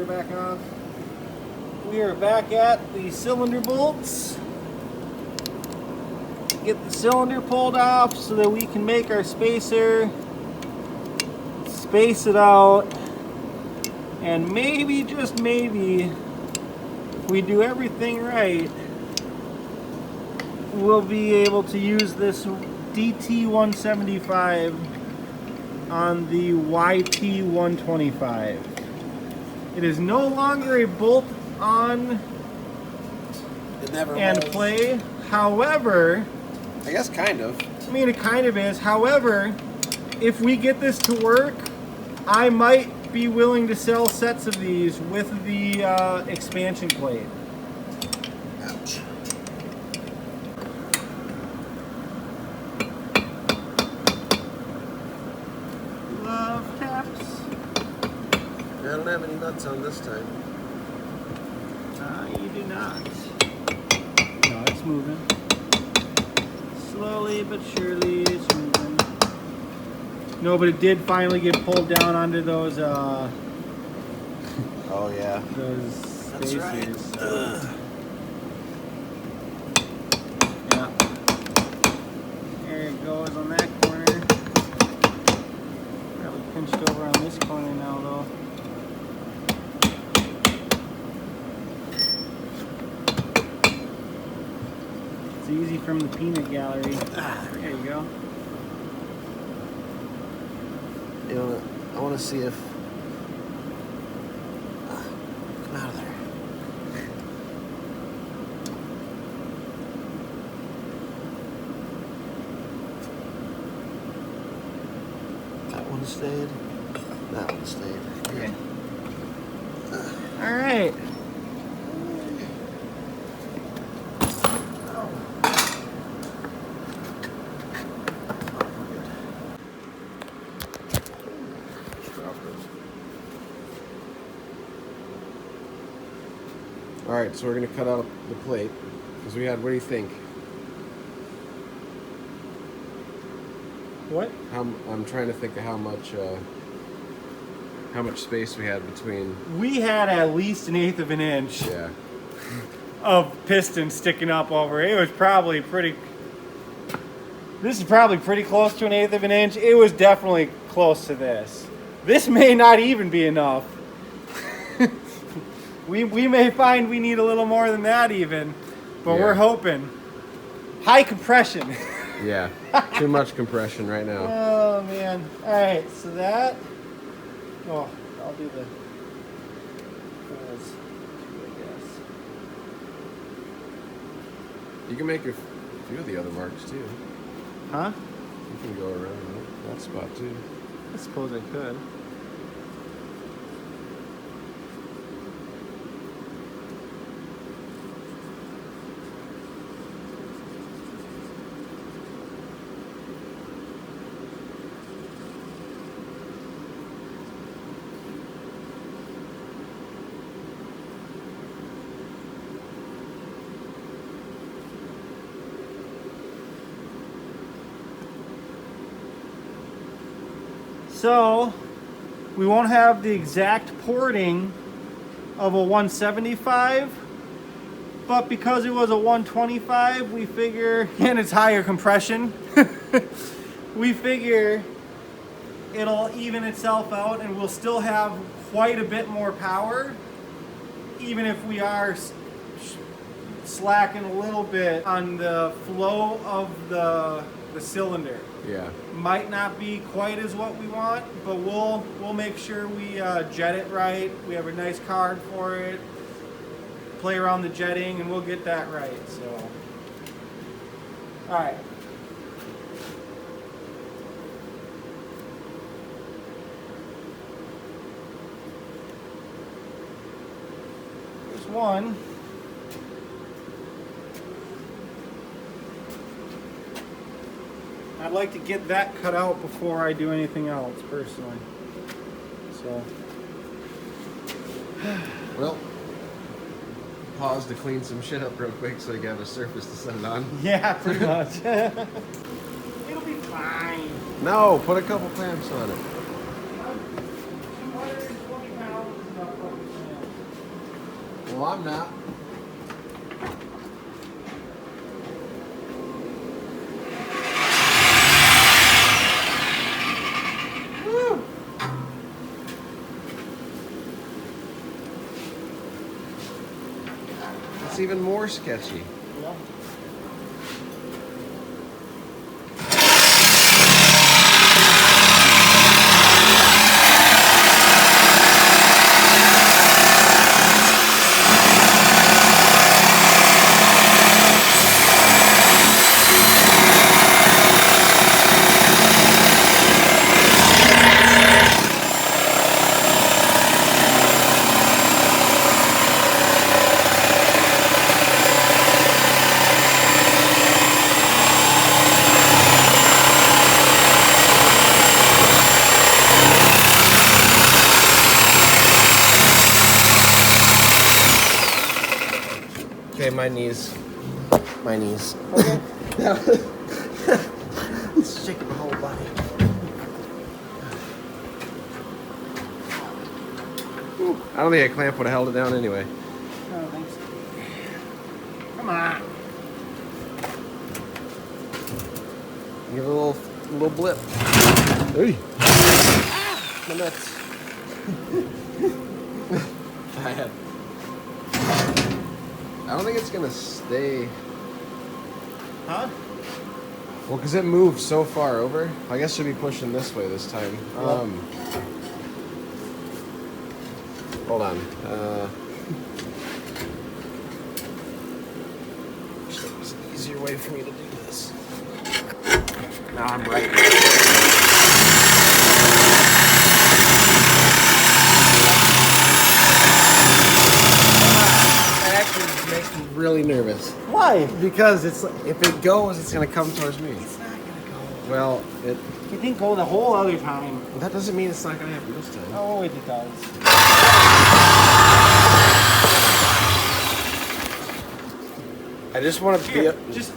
cylinder back off. We are back at the cylinder bolts. Get the cylinder pulled off so that we can make our spacer, space it out, and maybe, just maybe, if we do everything right, we'll be able to use this DT175 on the YT125. It is no longer a bolt on and play. However, I guess kind of. I mean, it kind of is. However, if we get this to work, I might be willing to sell sets of these with the expansion plate. Ouch. Love taps. I don't have any nuts on this time. You do not. No, it's moving. Slowly but surely it's moving. No, but it did finally get pulled down under those Oh yeah. those That's spacers. right. Yeah. There it goes on that corner. Probably pinched over on this corner now though. It's easy from the peanut gallery. There you go. You know, I want to see if. Come out of there. That one stayed. That one stayed. Okay. All right. All right, so we're gonna cut out the plate because we had. What do you think? What? I'm trying to think of how much space we had between. We had at least 1/8 of an inch Yeah. of piston sticking up over. It was probably pretty. This is probably pretty close to 1/8 of an inch. It was definitely close to this. This may not even be enough. We may find we need a little more than that even, but we're hoping. High compression. Yeah. Too much compression right now. Oh man. All right, so that. Oh, I'll do the holes too, I guess. You can make a few of the other marks too. Huh? You can go around that spot too. I suppose I could. So, we won't have the exact porting of a 175, but because it was a 125, we figure, and it's higher compression, we figure it'll even itself out and we'll still have quite a bit more power, even if we are slacking a little bit on the flow of the cylinder. Yeah. Might not be quite as what we want, but we'll make sure we jet it right. We have a nice card for it. Play around the jetting, and we'll get that right. So, all right. There's one. I'd like to get that cut out before I do anything else, personally. So. Well, pause to clean some shit up real quick so you can have a surface to set it on. Yeah, pretty much. It'll be fine. No, put a couple clamps on it. 220 pounds is enough fucking clamps. Well, I'm not. Woo. It's even more sketchy. Yeah. Okay, my knees. My knees. Okay. It's shaking the whole body. Whew. I don't think a clamp would have held it down anyway. I don't think so. Come on. Give it a little blip. Hey. My nuts. Bad. I don't think it's gonna stay. Huh? Well, because it moved so far over. I guess she'll be pushing this way this time. Hold on. Wish there was an easier way for me to do this. Now I'm right. That actually makes me really nervous. Why? Because it's if it goes, it's gonna come towards me. It's not gonna go. Well, It didn't go the whole other time. that doesn't mean it's not gonna happen this time. Oh, it does. I just want to Here, just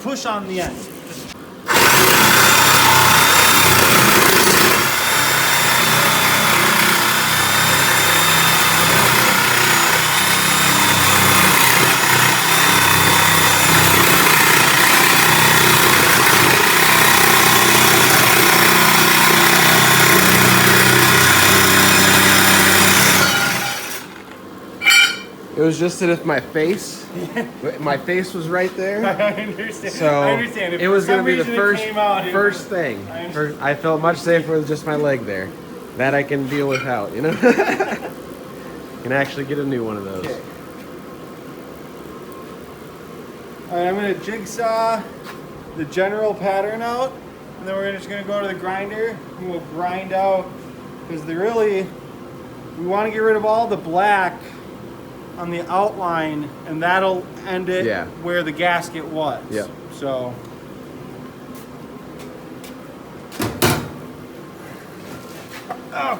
push on the end. It was just that if my face was right there, I understand. so I understand. If it was for some going to be the reason it came out, first thing. I I felt much safer with just my leg there. That I can deal without, you know. Can actually get a new one of those. Okay. All right, I'm gonna jigsaw the general pattern out, and then we're just gonna go to the grinder and we'll grind out because we want to get rid of all the black on the outline, and that'll end it where the gasket was. Yep. So. Oh.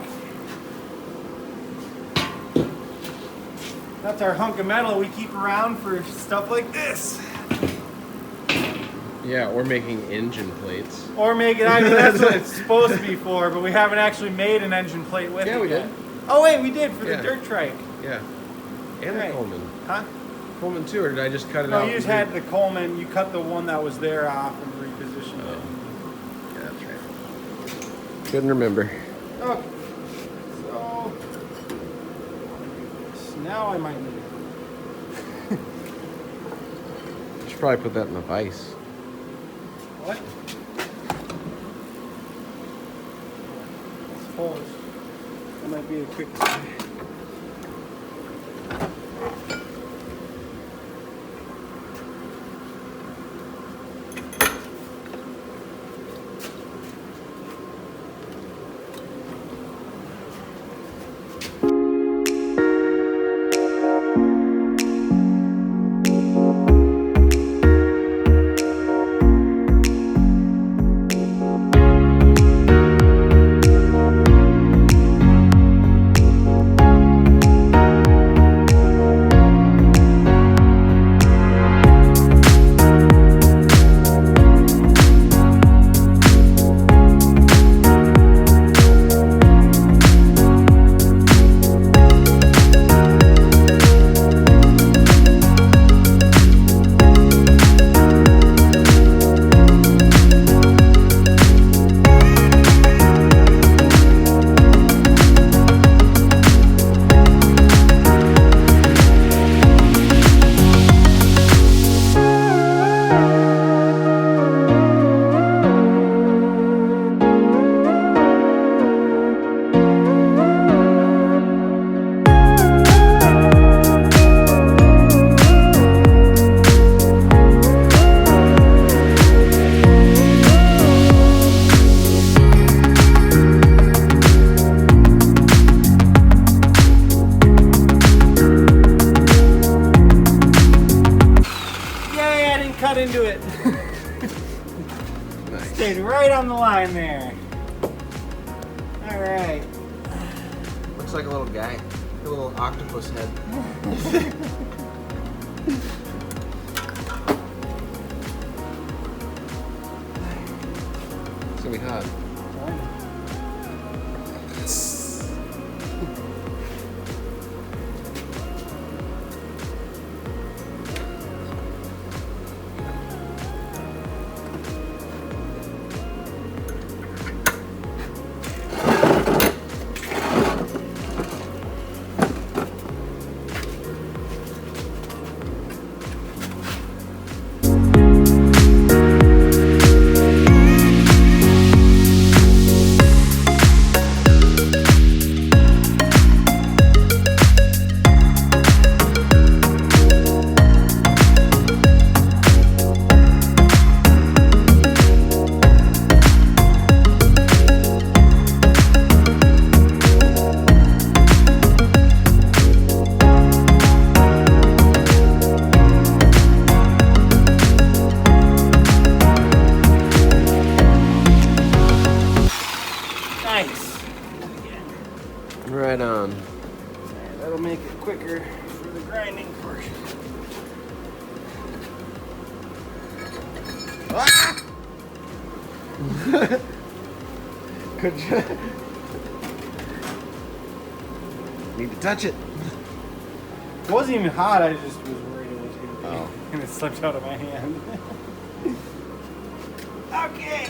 That's our hunk of metal we keep around for stuff like this. Yeah, or making engine plates. Or make it, I mean, that's what it's supposed to be for, but we haven't actually made an engine plate with it. Yeah, we yet. did. Oh wait, we did for the dirt trike. Yeah. And Right. the Coleman. Huh? Coleman too, or did I just cut it No, out? you just had the Coleman, you cut the one that was there off and repositioned it. Yeah, that's right. Couldn't remember. Okay. So now I might need it. You should probably put that in the vise. What? I suppose. That might be a quick. Stayed right on the line there. All right. Looks like a little guy. A little octopus head. It's gonna be hot. Nice. Right on. That'll make it quicker for the grinding portion. Ah! Good job. Need to touch it. It wasn't even hot, I just was worried it was going to be. Oh. And it slipped out of my hand. Okay.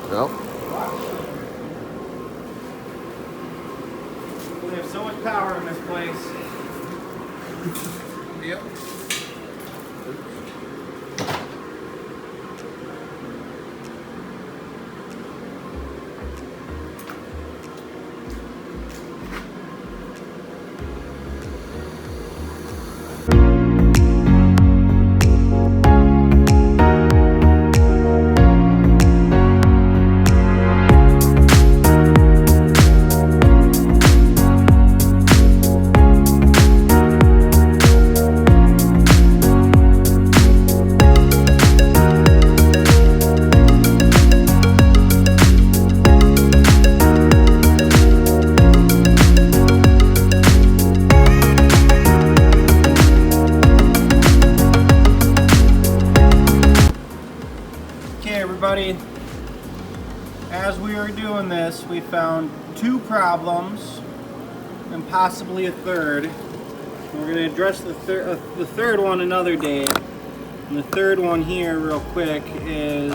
Nope. We have so much power in this place. Yep. Everybody, as we are doing this, we found 2 problems and possibly a third. We're going to address the third one another day. And the third one here, real quick, is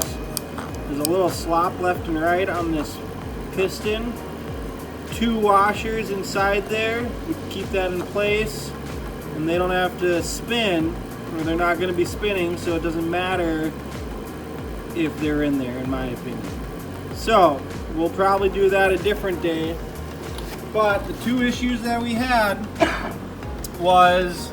there's a little slop left and right on this piston. 2 washers inside there. We keep that in place, and they don't have to spin, or they're not going to be spinning, so it doesn't matter if they're in there, in my opinion. So we'll probably do that a different day. But the 2 issues that we had was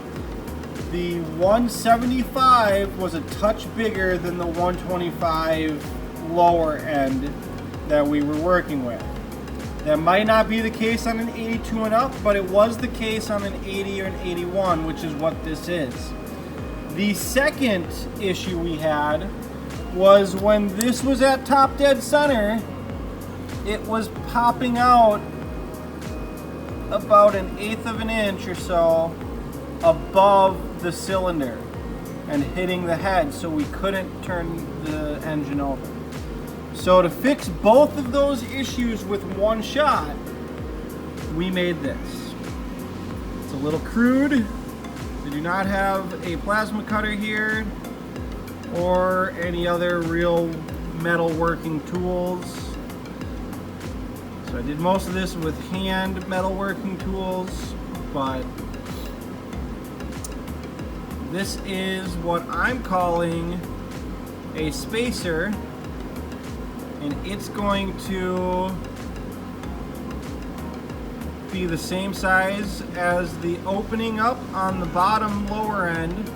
the 175 was a touch bigger than the 125 lower end that we were working with. That might not be the case on an 82 and up, but it was the case on an 80 or an 81, which is what this is. The second issue we had was when this was at top dead center, it was popping out about 1/8 of an inch or so above the cylinder and hitting the head, so we couldn't turn the engine over. So to fix both of those issues with one shot, we made this. It's a little crude. We do not have a plasma cutter here or any other real metal working tools. So I did most of this with hand metal working tools, but this is what I'm calling a spacer, and it's going to be the same size as the opening up on the bottom lower end,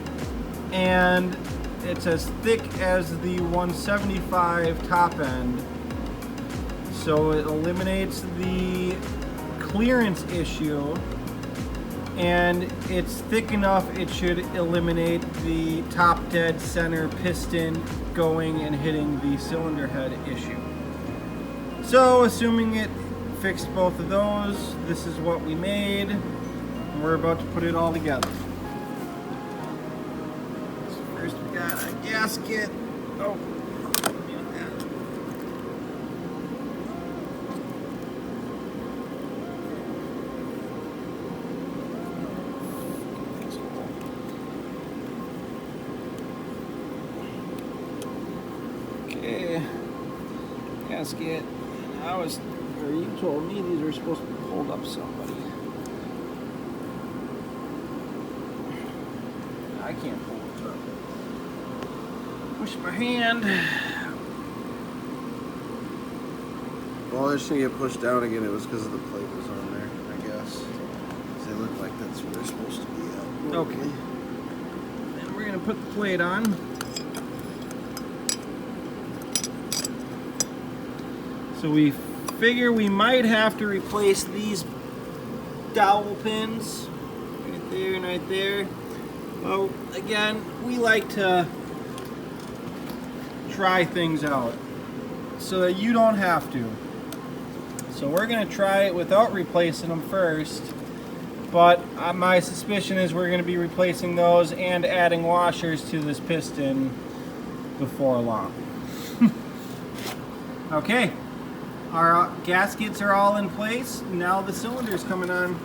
and it's as thick as the 175 top end, so it eliminates the clearance issue and it's thick enough it should eliminate the top dead center piston going and hitting the cylinder head issue. So assuming it fixed both of those, this is what we made, and we're about to put it all together. So first we got a gasket. Oh, okay, gasket. You told me these were supposed to hold up somebody. I can't pull it up. Push my hand. Well, it's gonna get pushed down again. It was because the plate was on there, I guess. They look like that's where they're supposed to be at. Okay. And we're gonna put the plate on. So we figure we might have to replace these dowel pins right there and right there. Well, again, we like to try things out so that you don't have to. So we're gonna try it without replacing them first, but my suspicion is we're gonna be replacing those and adding washers to this piston before long. Okay. Our gaskets are all in place. Now the cylinder's coming on.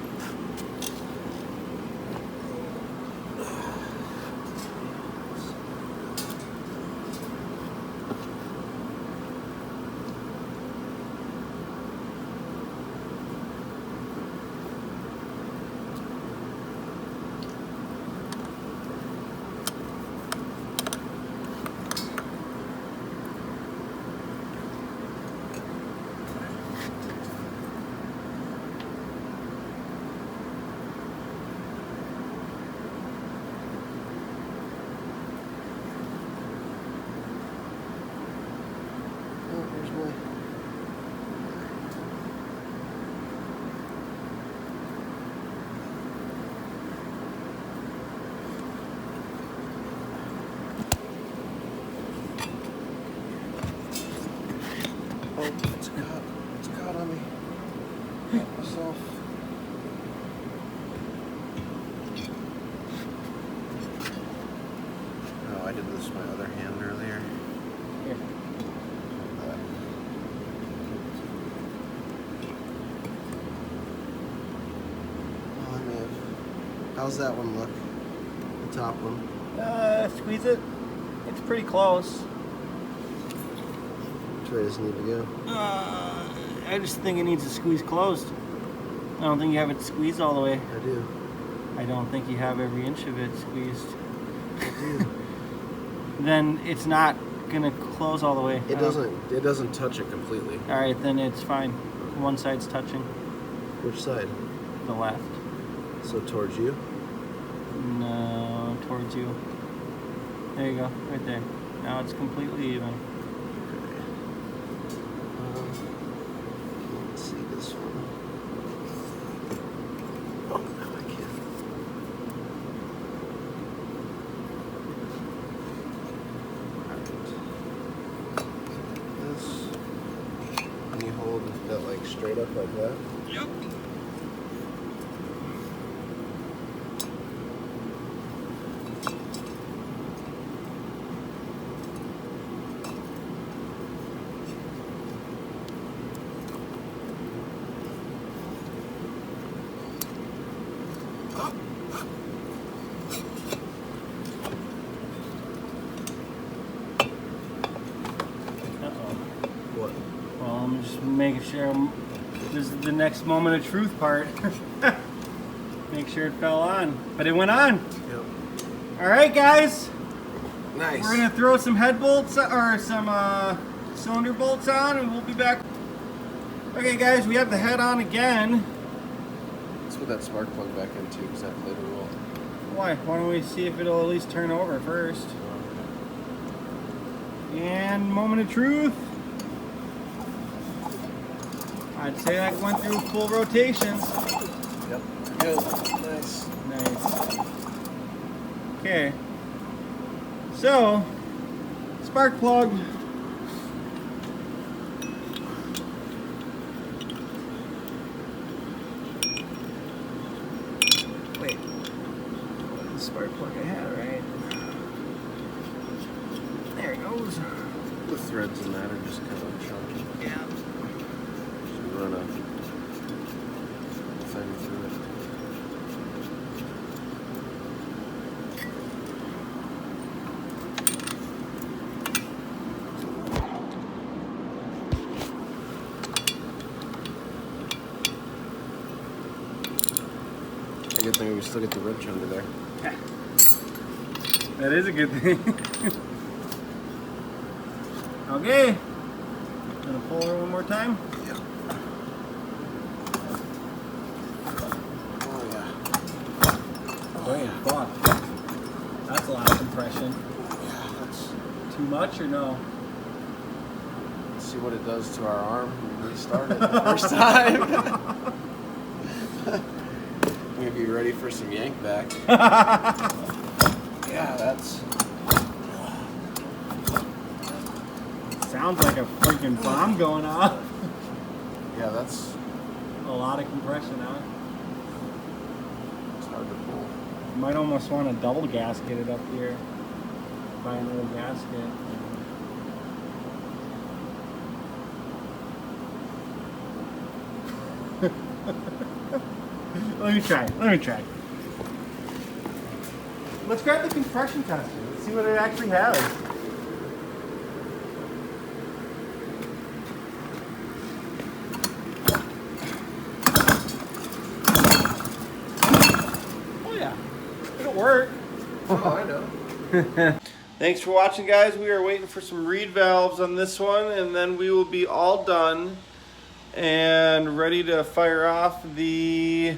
It's caught on me. Got myself. Oh, I did this with my other hand earlier. Here. Oh, I may have. How's that one look? The top one? Squeeze it. It's pretty close. Which way does it need to go? I just think it needs to squeeze closed. I don't think you have it squeezed all the way. I do. I don't think you have every inch of it squeezed. I do. Then it's not gonna close all the way. It doesn't touch it completely. All right, then it's fine. One side's touching. Which side? The left. So towards you? No, towards you. There you go, right there. Now it's completely even. Let's see this one. Oh, no, I can't. This. And you hold that like straight up like that? Yep. What? Well, I'm just making sure this is the next moment of truth part. Make sure it fell on. But it went on. Yep. Alright guys. Nice. We're gonna throw some head bolts or some cylinder bolts on and we'll be back. Okay guys, we have the head on again. Let's put that spark plug back in too, because that played a role. Why? Why don't we see if it'll at least turn over first? And moment of truth. I'd say that went through full rotations. Yep. Good. Nice. Nice. Okay. So, spark plug. Wait. The spark plug I had, right? There it goes. The threads in that are just kind of chunky. Yeah. Should run a thing through it. A good thing we still get the wrench under there. That is a good thing. Okay. Gonna pull her one more time. Yeah. Oh yeah. Oh fuck. That's a lot of compression. Yeah, that's. Too much or no? Let's see what it does to our arm when we restart it the first time. I'm gonna be ready for some yank back. Yeah, that's. Sounds like a freaking bomb going off. Yeah, that's. A lot of compression, huh? It's hard to pull. You might almost want to double gasket it up here. Buy another gasket. Let me try. Let's grab the compression tester. Let's see what it actually has. Oh yeah, it'll work. Oh, I know. Thanks for watching, guys. We are waiting for some reed valves on this one, and then we will be all done and ready to fire off the,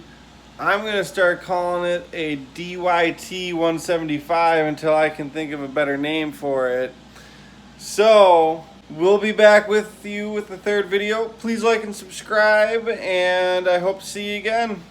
I'm going to start calling it a Dy175 until I can think of a better name for it. So, we'll be back with you with the third video. Please like and subscribe, and I hope to see you again.